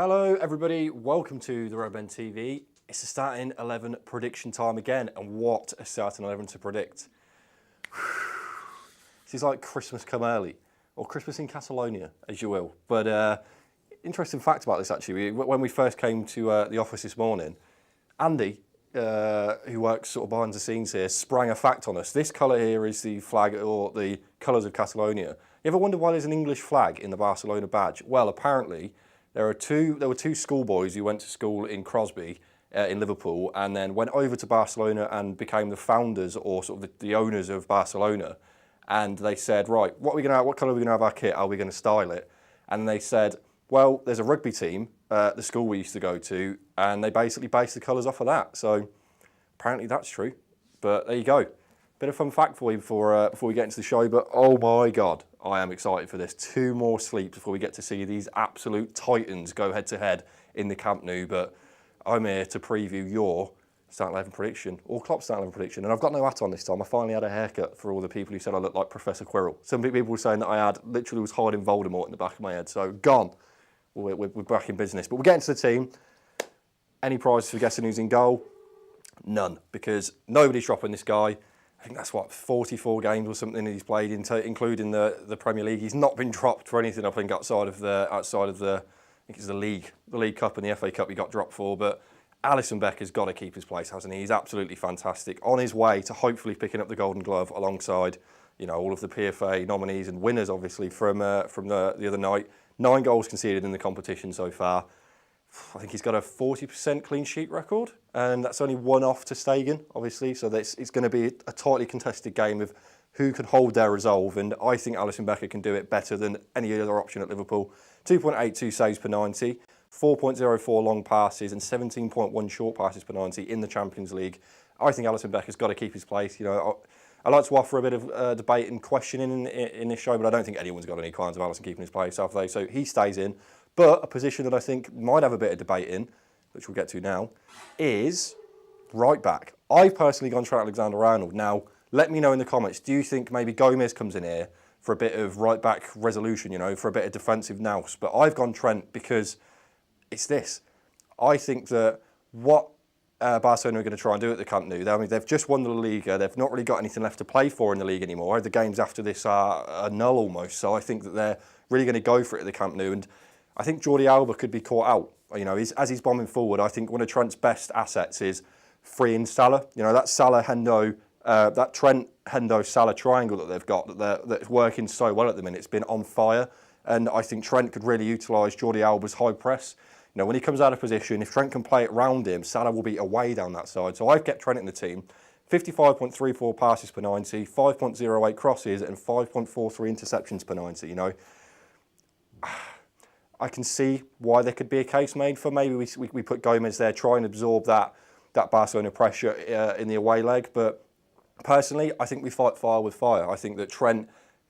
Hello everybody, welcome to the Red Ben TV. It's a starting 11 prediction time again, and what a starting 11 to predict. This is like Christmas come early, or Christmas in Catalonia, as you will. But interesting fact about this actually, when we first came to the office this morning, Andy, who works sort of behind the scenes here, sprang a fact on us. This colour here is the flag, or the colours of Catalonia. You ever wonder why there's an English flag in the Barcelona badge? Well, apparently, there were two schoolboys who went to school in Crosby, in Liverpool, and then went over to Barcelona and became the founders, or sort of the owners of Barcelona. And they said, right, what colour are we going to have our kit? How are we going to style it? And they said, well, there's a rugby team at the school we used to go to, and they basically based the colours off of that. So apparently that's true. But there you go. Bit of fun fact for you before we get into the show. But oh my God, I am excited for this. 2 more sleeps before we get to see these absolute titans go head to head in the Camp Nou. But I'm here to preview your starting 11 prediction, or Klopp's starting 11 prediction. And I've got no hat on this time. I finally had a haircut for all the people who said I looked like Professor Quirrell. Some people were saying that I literally was hiding Voldemort in the back of my head. So gone. We're back in business. But we'll get into the team. Any prizes for guessing who's in goal? None, because nobody's dropping this guy. I think that's what, 44 games or something he's played, including the Premier League. He's not been dropped for anything, I think, outside of the I think it's the League Cup and the FA Cup he got dropped for. But Alisson Becker's got to keep his place, hasn't he? He's absolutely fantastic, on his way to hopefully picking up the Golden Glove alongside, you know, all of the PFA nominees and winners, obviously, from the other night. 9 goals conceded in the competition so far. I think he's got a 40% clean sheet record, and that's only 1 off to Stegen, obviously. So it's going to be a tightly contested game of who can hold their resolve, and I think Alisson Becker can do it better than any other option at Liverpool. 2.82 saves per 90, 4.04 long passes, and 17.1 short passes per 90 in the Champions League. I think Alisson Becker's got to keep his place. You know, I like to offer a bit of debate and questioning in this show, but I don't think anyone's got any qualms of Alisson keeping his place, have they? So he stays in. But a position that I think might have a bit of debate in, which we'll get to now, is right back. I've personally gone Trent Alexander-Arnold. Now, let me know in the comments, do you think maybe Gomez comes in here for a bit of right back resolution, you know, for a bit of defensive nous? But I've gone Trent because it's this. I think that what Barcelona are going to try and do at the Camp Nou, I mean, they've just won the Liga. They've not really got anything left to play for in the league anymore. The games after this are null almost. So I think that they're really going to go for it at the Camp Nou. And I think Jordi Alba could be caught out. You know, as he's bombing forward, I think one of Trent's best assets is freeing Salah. You know, that Salah Hendo, that Trent Hendo Salah triangle that they've got that's working so well at the minute. It's been on fire, and I think Trent could really utilise Jordi Alba's high press. You know, when he comes out of position, if Trent can play it round him, Salah will be away down that side. So I've kept Trent in the team. 55.34 passes per 90, 5.08 crosses, and 5.43 interceptions per 90. You know, I can see why there could be a case made for maybe we put Gomez there, try and absorb that Barcelona pressure in the away leg. But personally, I think we fight fire with fire. I think that Trent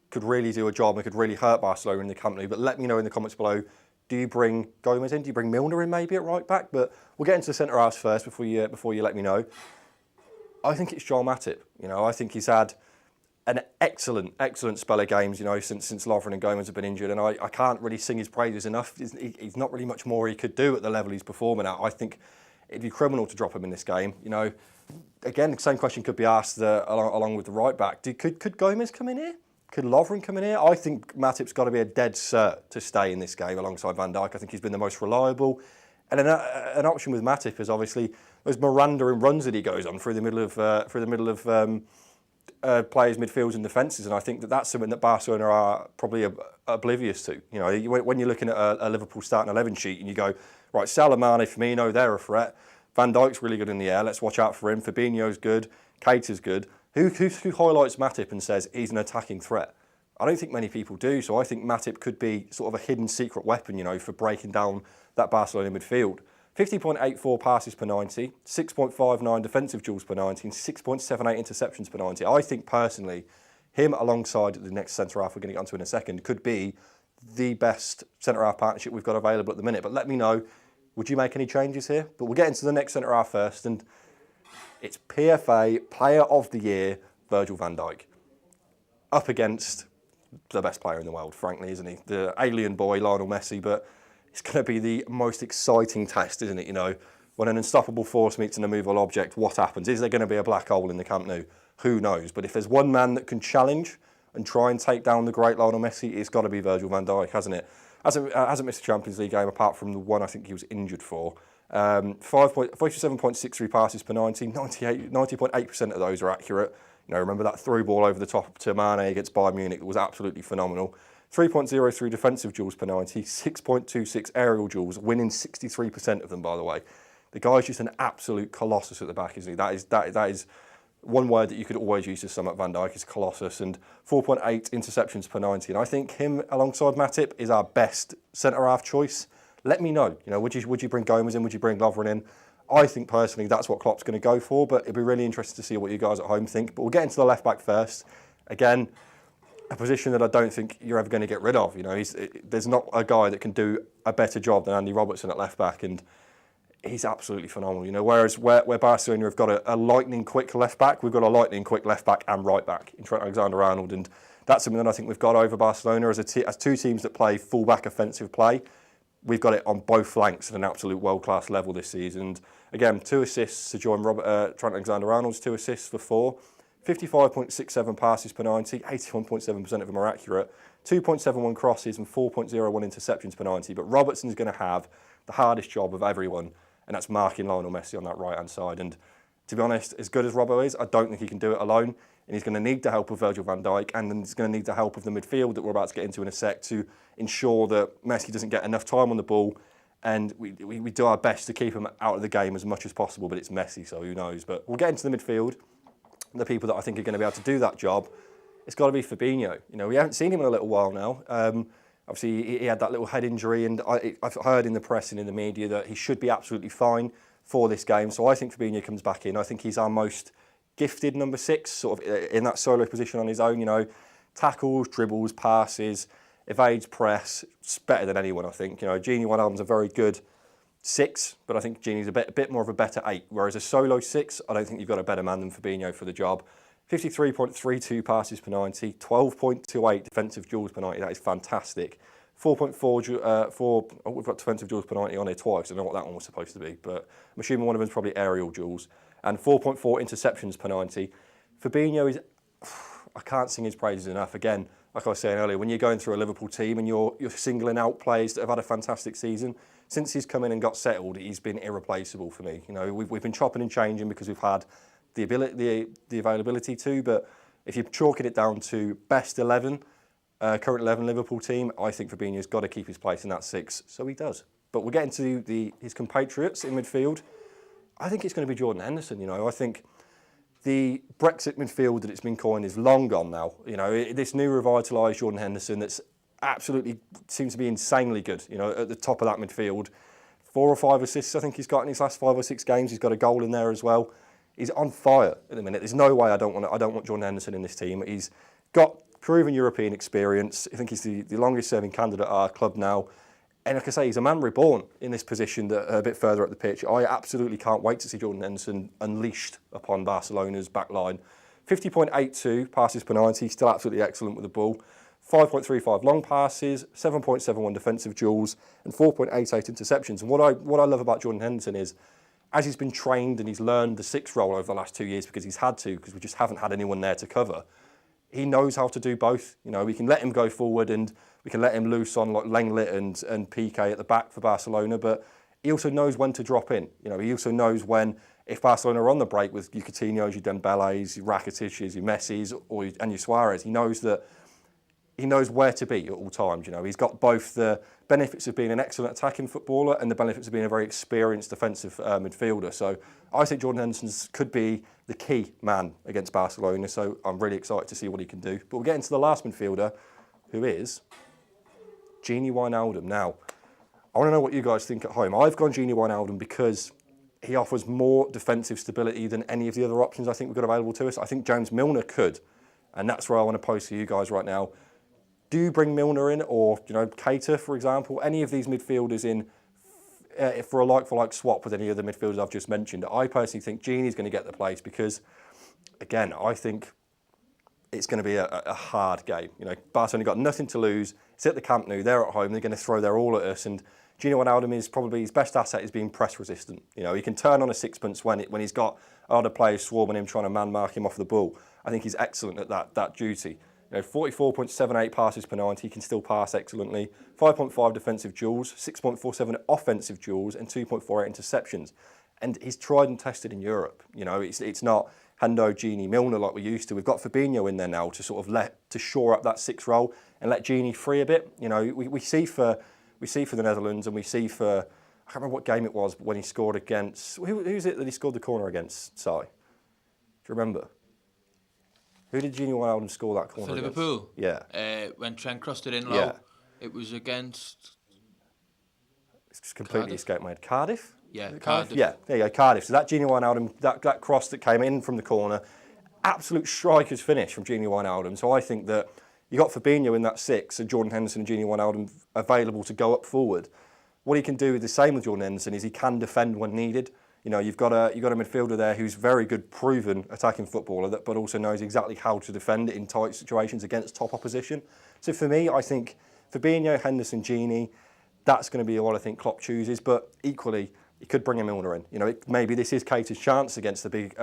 could really do a job and could really hurt Barcelona in the Camp Nou. But let me know in the comments below, do you bring Gomez in? Do you bring Milner in maybe at right back? But we'll get into the centre halves first before you let me know. I think it's Joel Matip. You know, I think he's had an excellent spell of games, you know, since Lovren and Gomez have been injured, and I can't really sing his praises enough. He's not really much more he could do at the level he's performing at. I think it'd be criminal to drop him in this game. You know, again, the same question could be asked along with the right back. Could Gomez come in here? Could Lovren come in here? I think Matip's got to be a dead cert to stay in this game alongside Van Dijk. I think he's been the most reliable. And an option with Matip is obviously those Miranda and runs that he goes on through the middle of players, midfields and defences, and I think that's something that Barcelona are probably oblivious to. You know, when you're looking at a Liverpool starting 11 sheet and you go, right, Salah, Mane, Firmino, they're a threat. Van Dijk's really good in the air. Let's watch out for him. Fabinho's good. Keita's good. Who highlights Matip and says he's an attacking threat? I don't think many people do. So I think Matip could be sort of a hidden secret weapon, you know, for breaking down that Barcelona midfield. 50.84 passes per 90, 6.59 defensive duels per 90, and 6.78 interceptions per 90. I think personally, him alongside the next centre-half we're going to get onto in a second could be the best centre-half partnership we've got available at the minute. But let me know, would you make any changes here? But we'll get into the next centre-half first, and it's PFA Player of the Year, Virgil van Dijk. Up against the best player in the world, frankly, isn't he? The alien boy, Lionel Messi, but it's going to be the most exciting test, isn't it? You know, when an unstoppable force meets an immovable object, what happens? Is there going to be a black hole in the Camp Nou? Who knows? But if there's one man that can challenge and try and take down the great Lionel Messi, it's got to be Virgil van Dijk, hasn't it? Hasn't missed a Champions League game apart from the one I think he was injured for. 57.63 passes per 90.8% of those are accurate. You know, remember that through ball over the top to Mane against Bayern Munich was absolutely phenomenal. 3.03 defensive duels per 90, 6.26 aerial duels, winning 63% of them, by the way. The guy's just an absolute colossus at the back, isn't he? That is one word that you could always use to sum up Van Dijk is colossus, and 4.8 interceptions per 90. And I think him alongside Matip is our best centre-half choice. Let me know. You know, would you bring Gomez in? Would you bring Lovren in? I think personally that's what Klopp's going to go for, but it'd be really interesting to see what you guys at home think. But we'll get into the left back first. Again, a position that I don't think you're ever going to get rid of. You know, there's not a guy that can do a better job than Andy Robertson at left back, and he's absolutely phenomenal. You know, whereas where Barcelona have got a lightning quick left back, we've got a lightning quick left back and right back in Trent Alexander-Arnold, and that's something that I think we've got over Barcelona as two teams that play full-back offensive play. We've got it on both flanks at an absolute world-class level this season. And again, 2 assists to join Trent Alexander-Arnold's 2 assists for 4. 55.67 passes per 90, 81.7% of them are accurate. 2.71 crosses and 4.01 interceptions per 90. But Robertson's going to have the hardest job of everyone, and that's marking Lionel Messi on that right-hand side. And to be honest, as good as Robbo is, I don't think he can do it alone. And he's going to need the help of Virgil van Dijk, and then he's going to need the help of the midfield that we're about to get into in a sec to ensure that Messi doesn't get enough time on the ball. And we do our best to keep him out of the game as much as possible, but it's Messi, so who knows. But we'll get into the midfield. The people that I think are going to be able to do that job, it's got to be Fabinho. You know, we haven't seen him in a little while now. Obviously, he had that little head injury, and I've heard in the press and in the media that he should be absolutely fine for this game. So I think Fabinho comes back in. I think he's our most gifted number 6, sort of in that solo position on his own. You know, tackles, dribbles, passes, evades press. It's better than anyone, I think. You know, Gini Wijnaldum's a very good 6, but I think Gini's a bit more of a better 8. Whereas a solo 6, I don't think you've got a better man than Fabinho for the job. 53.32 passes per 90, 12.28 defensive duels per 90. That is fantastic. 4.4, we've got defensive duels per 90 on here twice. I don't know what that one was supposed to be, but I'm assuming one of them is probably aerial duels. And 4.4 interceptions per 90. Fabinho is, I can't sing his praises enough. Again, like I was saying earlier, when you're going through a Liverpool team and you're singling out players that have had a fantastic season, since he's come in and got settled, he's been irreplaceable for me. You know, we've been chopping and changing because we've had the availability to, but if you're chalking it down to best 11, current 11 Liverpool team, I think Fabinho's got to keep his place in that 6, so he does. But we'll get into his compatriots in midfield. I think it's going to be Jordan Henderson. You know, I think the Brexit midfield that it's been coined is long gone now. You know, this new revitalised Jordan Henderson that's absolutely seems to be insanely good. You know, at the top of that midfield, 4 or 5 assists I think he's got in his last 5 or 6 games. He's got a goal in there as well. He's on fire at the minute. There's no way I don't want Jordan Henderson in this team. He's got proven European experience. I think he's the longest serving candidate at our club now. And like I say, he's a man reborn in this position that a bit further up the pitch. I absolutely can't wait to see Jordan Henderson unleashed upon Barcelona's back line. 50.82 passes per 90, still absolutely excellent with the ball. 5.35 long passes, 7.71 defensive duels, and 4.88 interceptions. And what I love about Jordan Henderson is, as he's been trained and he's learned the 6 role over the last 2 years because he's had to, because we just haven't had anyone there to cover, he knows how to do both. You know, we can let him go forward and we can let him loose on like Lenglet and PK at the back for Barcelona, but he also knows when to drop in. You know, he also knows when, if Barcelona are on the break with your Coutinho's, your Dembele's, your Rakitich's, your Messi's, and your Suarez, he knows where to be at all times. You know, he's got both the benefits of being an excellent attacking footballer and the benefits of being a very experienced defensive midfielder. So I think Jordan Henderson could be the key man against Barcelona. So I'm really excited to see what he can do. But we'll get into the last midfielder, who is Gini Wijnaldum. Now, I want to know what you guys think at home. I've gone Gini Wijnaldum because he offers more defensive stability than any of the other options I think we've got available to us. I think James Milner could, and that's where I want to pose to you guys right now. Do you bring Milner in, or Keita, for example, any of these midfielders in for a like-for-like swap with any of the midfielders I've just mentioned? I personally think Gini's going to get the place because, again, I think it's going to be a hard game. You know, Barcelona got nothing to lose. It's at the Camp Nou. They're at home. They're going to throw their all at us. And Gini Wijnaldum is probably his best asset is being press resistant. You know, he can turn on a sixpence when he's got other players swarming him, trying to man mark him off the ball. I think he's excellent at that duty. You know, 44.78 passes per 90, he can still pass excellently. 5.5 defensive duels, 6.47 offensive duels, and 2.48 interceptions. And he's tried and tested in Europe. You know, it's not Hendo, Gini, Milner like we used to. We've got Fabinho in there now to sort of to shore up that 6 role and let Gini free a bit. You know, we see for the Netherlands, and we see for, I can't remember what game it was when he scored against, who's it that he scored the corner against, Si? Do you remember? Who did Gini Wijnaldum score that corner for against? Liverpool? Yeah. When Trent crossed it in low, Yeah. it was against... It's completely escaped my head. Cardiff? Yeah, Cardiff. Yeah, there you go, Cardiff. So that Gini Wijnaldum, that cross that came in from the corner, absolute striker's finish from Gini Wijnaldum. So I think that you got Fabinho in that 6 and Jordan Henderson and Gini Wijnaldum available to go up forward. What he can do is the same with Jordan Henderson is he can defend when needed. You know, you've got a midfielder there who's very good, proven attacking footballer, but also knows exactly how to defend it in tight situations against top opposition. So for me, I think Fabinho, Henderson, Gini, that's going to be what I think Klopp chooses. But equally, he could bring a Milner in. You know, maybe this is Keita's chance against a big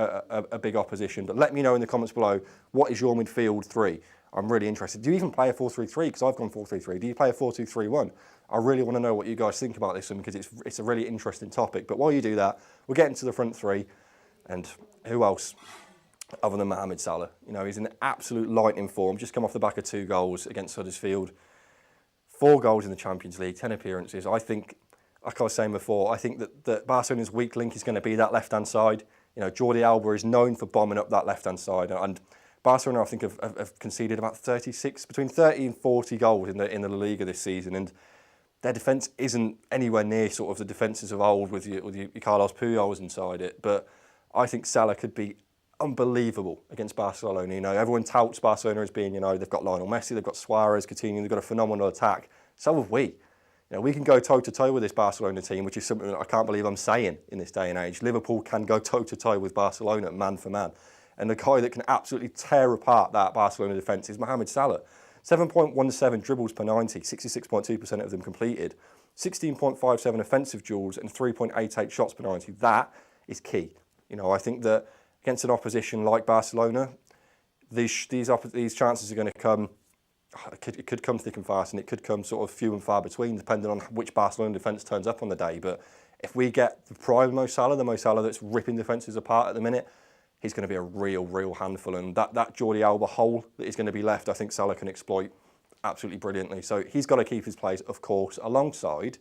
opposition. But let me know in the comments below, what is your midfield 3? I'm really interested. Do you even play a 4-3-3? Because I've gone 4-3-3. Do you play a 4-2-3-1? I really want to know what you guys think about this one, because it's a really interesting topic. But while you do that, we'll get into the front 3. And who else other than Mohamed Salah? You know, he's in absolute lightning form. Just come off the back of 2 goals against Huddersfield. 4 goals in the Champions League, 10 appearances. I think, like I was saying before, I think that Barcelona's weak link is going to be that left-hand side. You know, Jordi Alba is known for bombing up that left-hand side. And Barcelona, I think, have conceded about 36, between 30 and 40 goals in the La Liga this season. And their defence isn't anywhere near sort of the defences of old with your Carlos Pujols inside it. But I think Salah could be unbelievable against Barcelona. You know, everyone touts Barcelona as being, you know, they've got Lionel Messi, they've got Suarez, Coutinho, they've got a phenomenal attack. So have we. You know, we can go toe-to-toe with this Barcelona team, which is something that I can't believe I'm saying in this day and age. Liverpool can go toe-to-toe with Barcelona, man for man. And the guy that can absolutely tear apart that Barcelona defence is Mohamed Salah. 7.17 dribbles per 90, 66.2% of them completed. 16.57 offensive duels and 3.88 shots per 90. That is key. You know, I think that against an opposition like Barcelona, these chances are going to come. It could come thick and fast, and it could come sort of few and far between, depending on which Barcelona defence turns up on the day. But if we get the prime Mo Salah, the Mo Salah that's ripping defences apart at the minute, he's going to be a real handful. And that Jordi Alba hole that is going to be left, I think Salah can exploit absolutely brilliantly. So he's got to keep his place, of course, alongside,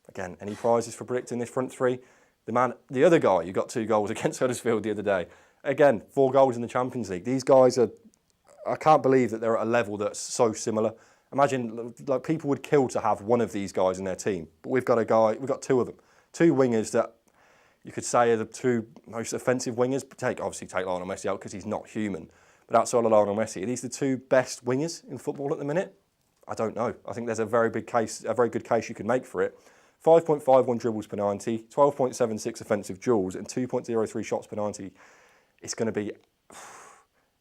again, any prizes for predicting this front 3? The other guy who got 2 goals against Huddersfield the other day, again, 4 goals in the Champions League. These guys are, I can't believe that they're at a level that's so similar. Imagine, like, people would kill to have one of these guys in their team. But we've got 2 of them. 2 wingers that you could say are the 2 most offensive wingers. Obviously take Lionel Messi out because he's not human. But outside of Lionel Messi, are these the 2 best wingers in football at the minute? I don't know. I think there's a very good case you could make for it. 5.51 dribbles per 90, 12.76 offensive duels, and 2.03 shots per 90. It's going to be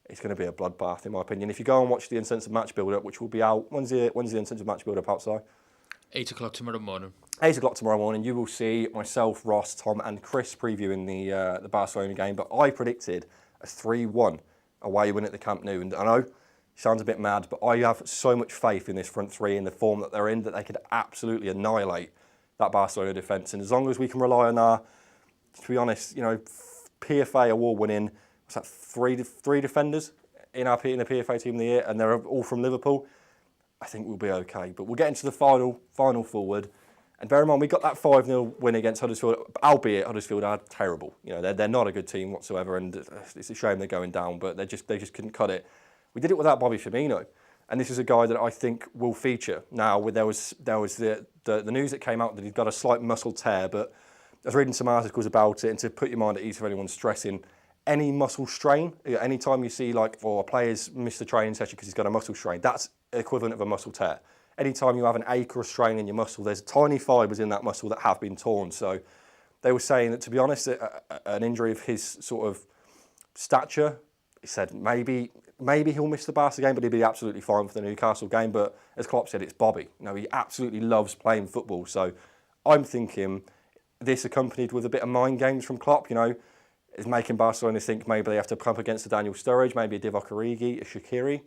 a bloodbath, in my opinion. If you go and watch the Uncensored Match Build-Up, which will be out, when's the Uncensored Match Build-Up outside? 8 o'clock tomorrow morning. 8 o'clock tomorrow morning, you will see myself, Ross, Tom and Chris previewing the Barcelona game. But I predicted a 3-1 away win at the Camp Nou. And I know it sounds a bit mad, but I have so much faith in this front 3 and the form that they're in, that they could absolutely annihilate that Barcelona defence. And as long as we can rely on our, to be honest, you know, PFA award-winning, what's that, three defenders in the PFA Team of the Year, and they're all from Liverpool, I think we'll be okay. But we'll get into the final forward. And bear in mind, we got that 5-0 win against Huddersfield, albeit Huddersfield are terrible. You know, they're not a good team whatsoever, and it's a shame they're going down, but they just couldn't cut it. We did it without Bobby Firmino, and this is a guy that I think will feature. Now, there was the news that came out that he'd got a slight muscle tear, but I was reading some articles about it, and to put your mind at ease if anyone's stressing, any muscle strain, any time you see a player's missed a training session because he's got a muscle strain, that's equivalent of a muscle tear. Anytime you have an ache or a strain in your muscle, there's tiny fibres in that muscle that have been torn. So they were saying that, to be honest, an injury of his sort of stature, he said maybe he'll miss the Barca game, but he'll be absolutely fine for the Newcastle game. But as Klopp said, it's Bobby. You know, he absolutely loves playing football. So I'm thinking this accompanied with a bit of mind games from Klopp, is making Barcelona think maybe they have to come up against a Daniel Sturridge, maybe a Divock Origi, a Shaqiri,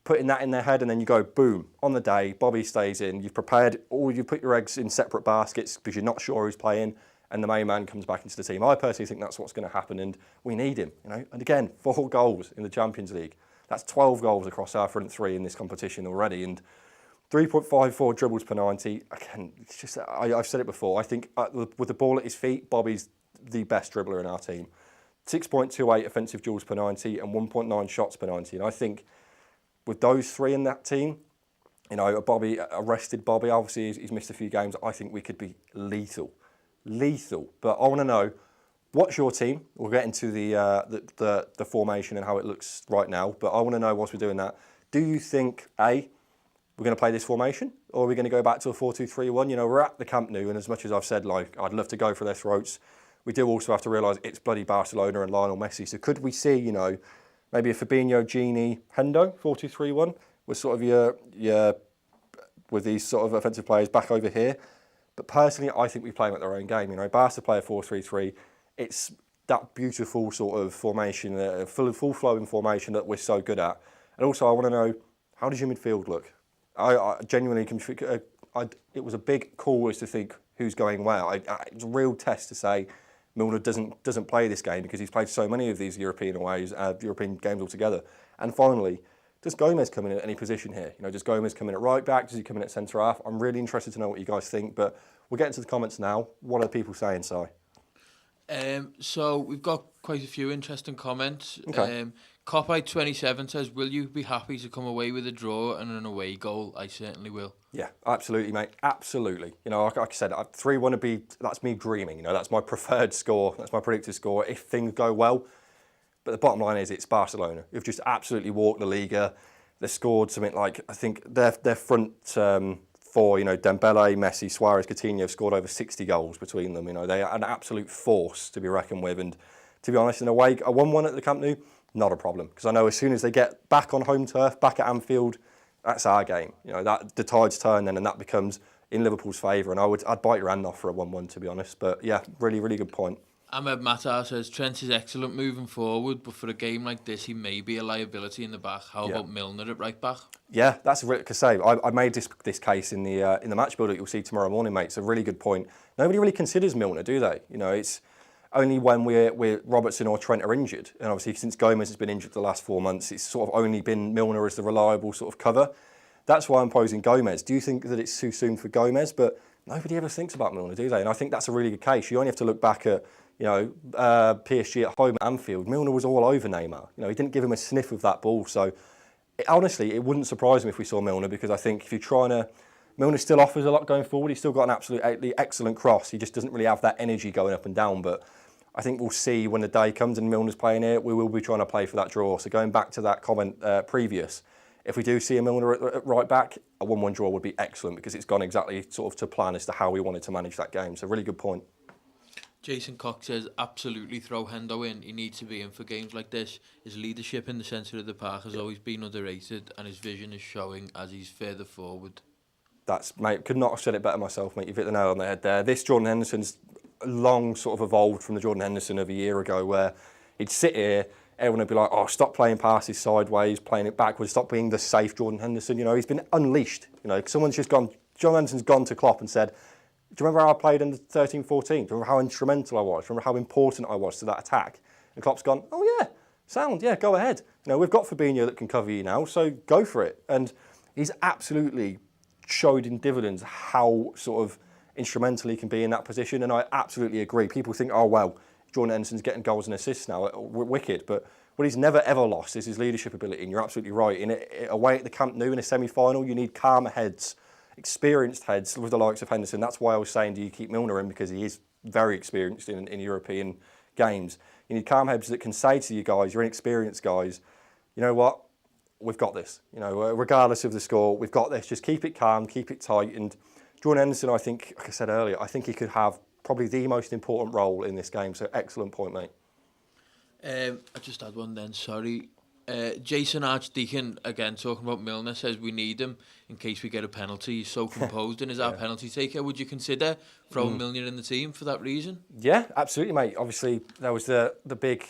putting that in their head, and then you go, boom, on the day, Bobby stays in, you've prepared, or you put your eggs in separate baskets because you're not sure who's playing, and the main man comes back into the team. I personally think that's what's going to happen, and we need him, And again, 4 goals in the Champions League. That's 12 goals across our front three in this competition already, and 3.54 dribbles per 90. Again, it's just, I've said it before, I think with the ball at his feet, Bobby's the best dribbler in our team. 6.28 offensive duels per 90 and 1.9 shots per 90. And I think with those 3 in that team, arrested Bobby, obviously he's missed a few games, I think we could be lethal. But I want to know, what's your team? We'll get into the formation and how it looks right now, but I want to know, whilst we're doing that, do you think, A, we're going to play this formation, or are we going to go back to a 4-2-3-1? We're at the Camp Nou, and as much as I've said, I'd love to go for their throats, we do also have to realise it's bloody Barcelona and Lionel Messi. So could we see, maybe a Fabinho, Gini, Hendo, 4-2-3-1, with sort of your with these sort of offensive players back over here? But personally, I think we play them at their own game. Barca play a 4-3-3. It's that beautiful sort of formation, full-flowing formation that we're so good at. And also, I want to know, how does your midfield look? I genuinely it was a big call as to think who's going well. It's a real test to say Milner doesn't play this game because he's played so many of these European games altogether. And finally, does Gomez come in at any position here? Does Gomez come in at right back? Does he come in at centre half? I'm really interested to know what you guys think, but we'll get into the comments now. What are people saying, Si? So we've got quite a few interesting comments. Okay. Copite27 says, will you be happy to come away with a draw and an away goal? I certainly will. Yeah, absolutely, mate. Absolutely. Like I said, 3-1 would be, that's me dreaming. That's my preferred score. That's my predicted score if things go well. But the bottom line is it's Barcelona. Who've just absolutely walked the Liga. They've scored something like, I think their front four, Dembele, Messi, Suarez, Coutinho have scored over 60 goals between them. They are an absolute force to be reckoned with. And to be honest, in a way, a 1-1 at the Camp Nou, not a problem. Because I know as soon as they get back on home turf, back at Anfield, that's our game. That the tides turn then, and that becomes in Liverpool's favour. And I'd bite your hand off for a 1-1, to be honest. But yeah, really, really good point. Ahmed Matar says, Trent is excellent moving forward, but for a game like this, he may be a liability in the back. How about Milner at right back? Yeah, that's a really good save. I made this case in the match builder you'll see tomorrow morning, mate. It's a really good point. Nobody really considers Milner, do they? It's only when we're Robertson or Trent are injured. And obviously, since Gomez has been injured the last 4 months, it's sort of only been Milner as the reliable sort of cover. That's why I'm posing Gomez. Do you think that it's too soon for Gomez? But nobody ever thinks about Milner, do they? And I think that's a really good case. You only have to look back at PSG at home at Anfield. Milner was all over Neymar. He didn't give him a sniff of that ball. So honestly, it wouldn't surprise me if we saw Milner, because I think if you're trying to, Milner still offers a lot going forward. He's still got an absolutely excellent cross. He just doesn't really have that energy going up and down. But I think we'll see when the day comes and Milner's playing here, we will be trying to play for that draw. So going back to that comment previous, if we do see a Milner at right back, a 1-1 draw would be excellent, because it's gone exactly sort of to plan as to how we wanted to manage that game. So really good point. Jason Cox says, absolutely throw Hendo in. He needs to be in for games like this. His leadership in the centre of the park has always been underrated, and his vision is showing as he's further forward. Mate, could not have said it better myself, mate. You've hit the nail on the head there. This Jordan Henderson's long sort of evolved from the Jordan Henderson of a year ago, where he'd sit here, everyone would be like, oh, stop playing passes sideways, playing it backwards, stop being the safe Jordan Henderson. He's been unleashed. Someone's just gone, John Henderson's gone to Klopp and said, do you remember how I played in the 13-14? Do you remember how instrumental I was? Do you remember how important I was to that attack? And Klopp's gone, oh yeah, sound, yeah, go ahead. We've got Fabinho that can cover you now, so go for it. And he's absolutely showed in dividends how sort of instrumental he can be in that position, and I absolutely agree. People think, oh well, Jordan Henderson's getting goals and assists now, wicked, but what he's never ever lost is his leadership ability, and you're absolutely right. Away at the Camp Nou in a semi-final, you need calmer heads, experienced heads with the likes of Henderson. That's why I was saying, do you keep Milner in? Because he is very experienced in European games. You need calm heads that can say to you guys, you're inexperienced guys, you know what, we've got this. Regardless of the score, we've got this. Just keep it calm, keep it tight. And Jordan Henderson, I think, like I said earlier, I think he could have probably the most important role in this game. So excellent point, mate. I just had one then, sorry. Jason Archdeacon, again, talking about Milner, says we need him in case we get a penalty. He's so composed and is our penalty taker. Would you consider throwing Milner in the team for that reason? Yeah, absolutely, mate. Obviously, there was the big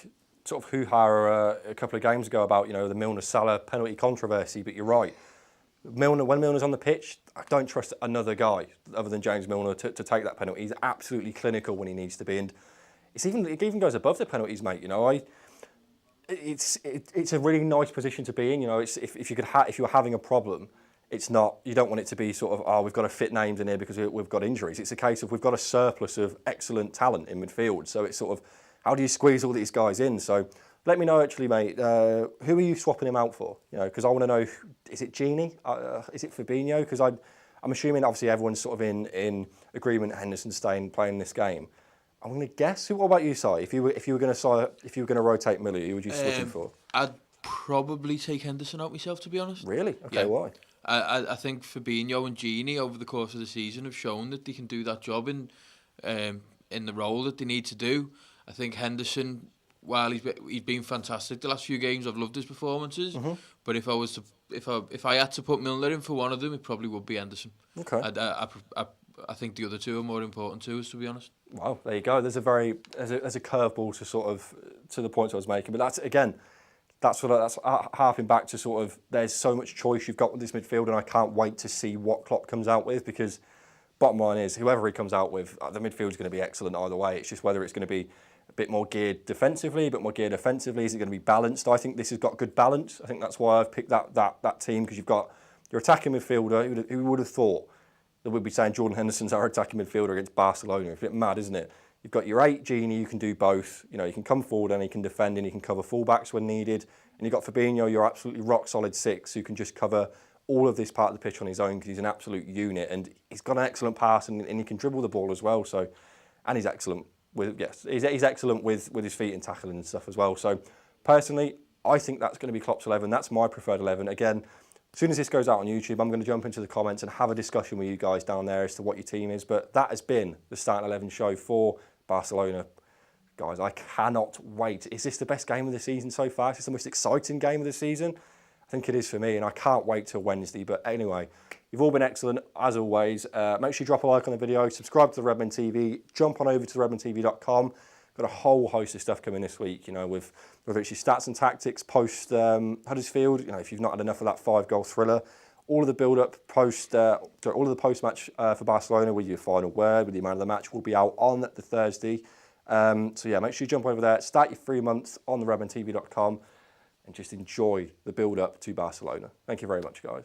sort of hoo-ha a couple of games ago about, the Milner-Salah penalty controversy, but you're right. When Milner's on the pitch, I don't trust another guy other than James Milner to take that penalty. He's absolutely clinical when he needs to be, and it even goes above the penalties, mate. It's a really nice position to be in. If you were having a problem, it's not. You don't want it to be sort of, we've got to fit names in here because we've got injuries. It's a case of we've got a surplus of excellent talent in midfield. So it's sort of, how do you squeeze all these guys in? So let me know, actually, mate. Who are you swapping him out for? Because I want to know. Is it Gini? Is it Fabinho? Because I'm assuming obviously everyone's sort of in agreement. Henderson staying playing this game. I'm going to guess. What about you, Si? If you were going to rotate Milner, who would you switch him for? I'd probably take Henderson out myself, to be honest. Really? Okay, why? I think Fabinho and Gini over the course of the season have shown that they can do that job in the role that they need to do. I think Henderson, while he's been fantastic the last few games, I've loved his performances. Mm-hmm. But if I had to put Milner in for one of them, it probably would be Henderson. Okay. I think the other two are more important to us, to be honest. Well, there you go. There's a curveball to the points I was making, but that's harping back to sort of, there's so much choice you've got with this midfield, and I can't wait to see what Klopp comes out with, because bottom line is, whoever he comes out with, the midfield's going to be excellent either way. It's just whether it's going to be a bit more geared defensively, a bit more geared offensively. Is it going to be balanced? I think this has got good balance. I think that's why I've picked that team, because you've got your attacking midfielder. Who would have thought that we'd be saying Jordan Henderson's our attacking midfielder against Barcelona? It's a bit mad, isn't it? You've got your 8, Gini, you can do both. You can come forward and he can defend and he can cover fullbacks when needed. And you've got Fabinho, your absolutely rock-solid 6, who can just cover all of this part of the pitch on his own, because he's an absolute unit. And he's got an excellent pass and he can dribble the ball as well. So, and he's excellent he's excellent with his feet and tackling and stuff as well. So, personally, I think that's going to be Klopp's 11. That's my preferred 11. Again, as soon as this goes out on YouTube, I'm going to jump into the comments and have a discussion with you guys down there as to what your team is. But that has been the Starting 11 show for Barcelona. Guys, I cannot wait. Is this the best game of the season so far? Is this the most exciting game of the season? I think it is for me, and I can't wait till Wednesday. But anyway, you've all been excellent, as always. Make sure you drop a like on the video, subscribe to the Redmen TV, jump on over to redmentv.com. Got a whole host of stuff coming this week, with whether it's your stats and tactics post Huddersfield, if you've not had enough of that 5-goal thriller, all of the build-up all of the post-match for Barcelona with your final word, with the man of the match, will be out on the Thursday. So yeah, make sure you jump over there, start your free month on the redmentv.com, and just enjoy the build-up to Barcelona. Thank you very much, guys.